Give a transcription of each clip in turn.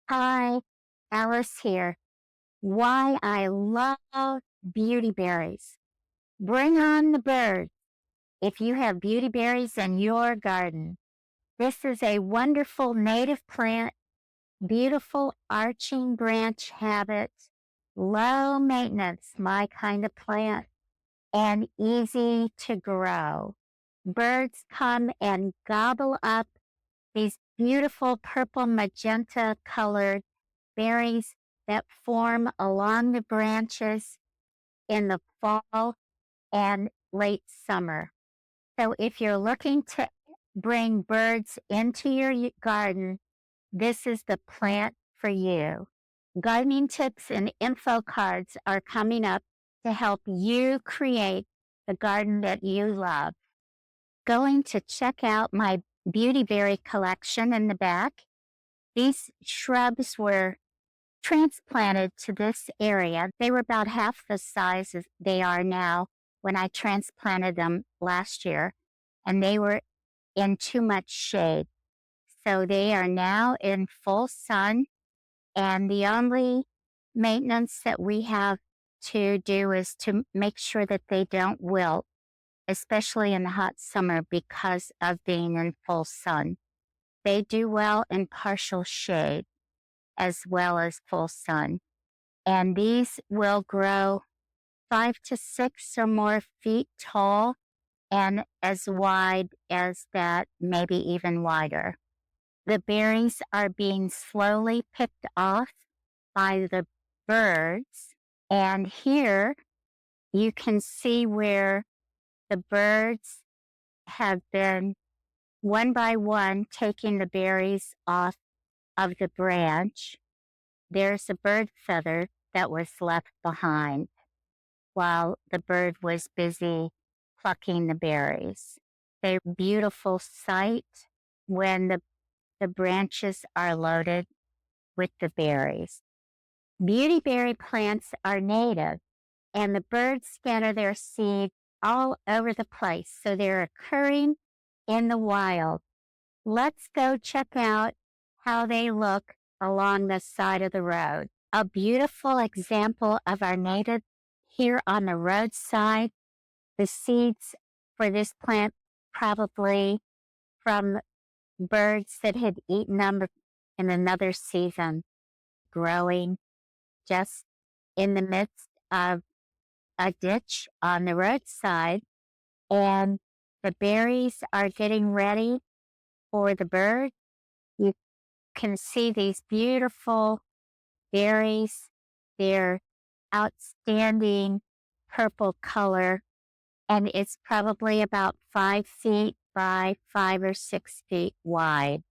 Hi, Alice here. Why I love beauty berries. Bring on the birds. If you have beauty berries in your garden, this is a wonderful native plant, beautiful arching branch habit, low maintenance, my kind of plant, and easy to grow. Birds come and gobble up these beautiful purple magenta colored berries that form along the branches in the fall and late summer. So if you're looking to bring birds into your garden, this is the plant for you. Gardening tips and info cards are coming up to help you create the garden that you love. Going to check out my Beautyberry collection in the back. These shrubs were transplanted to this area. They were about half the size as they are now when I transplanted them last year, and they were in too much shade. So they are now in full sun, and the only maintenance that we have to do is to make sure that they don't wilt, especially in the hot summer because of being in full sun. They do well in partial shade as well as full sun. And these will grow 5 to 6 or more feet tall and as wide as that, maybe even wider. The berries are being slowly picked off by the birds. And here you can see where the birds have been one by one taking the berries off of the branch. There's a bird feather that was left behind while the bird was busy plucking the berries. They're a beautiful sight when the branches are loaded with the berries. Beautyberry plants are native, and the birds scatter their seed all over the place, so they're occurring in the wild. Let's go check out how they look along the side of the road. A beautiful example of our native here on the roadside. The seeds for this plant probably from birds that had eaten them in another season, growing just in the midst of a ditch on the roadside. And the berries are getting ready for the bird. You can see these beautiful berries. They're outstanding purple color, and it's probably about 5 feet by 5 or 6 feet wide.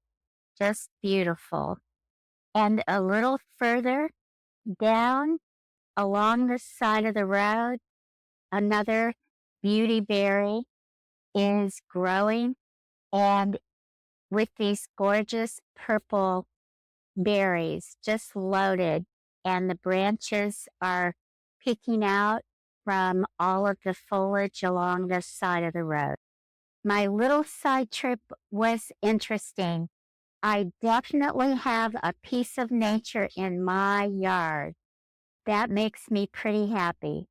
Just beautiful. And a little further down along the side of the road, another beautyberry is growing, and with these gorgeous purple berries just loaded, and the branches are peeking out from all of the foliage along the side of the road. My little side trip was interesting. I definitely have a piece of nature in my yard. That makes me pretty happy.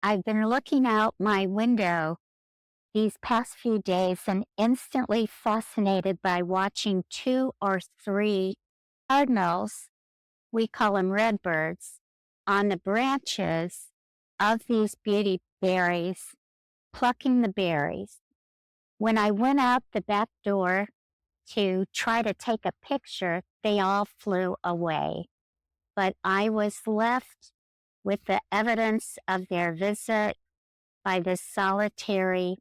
I've been looking out my window these past few days and instantly fascinated by watching 2 or 3 cardinals, we call them redbirds, on the branches of these beauty berries, plucking the berries. When I went out the back door to try to take a picture, they all flew away. But I was left with the evidence of their visit by this solitary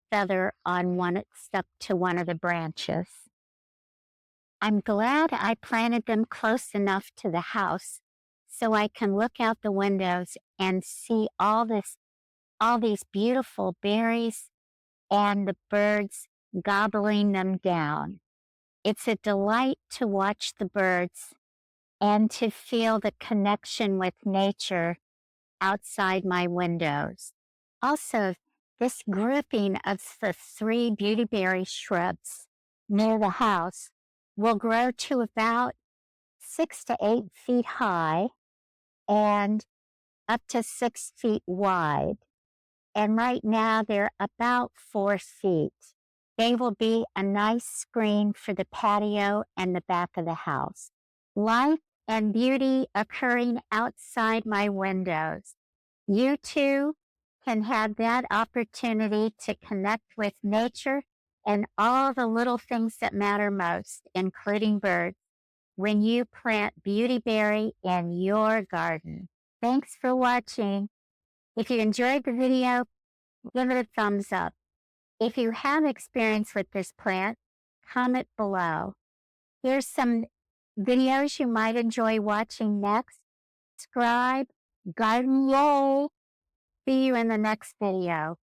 feather on one stuck to one of the branches. I'm glad I planted them close enough to the house so I can look out the windows and see all these beautiful berries and the birds gobbling them down. It's a delight to watch the birds and to feel the connection with nature outside my windows. Also, this grouping of the 3 beautyberry shrubs near the house will grow to about 6 to 8 feet high and up to 6 feet wide. And right now they're about 4 feet. They will be a nice screen for the patio and the back of the house. Life and beauty occurring outside my windows. You too can have that opportunity to connect with nature and all the little things that matter most, including birds, when you plant Beautyberry in your garden. Thanks for watching. If you enjoyed the video, give it a thumbs up. If you have experience with this plant, comment below. Here's some videos you might enjoy watching next. Subscribe, garden roll. See you in the next video.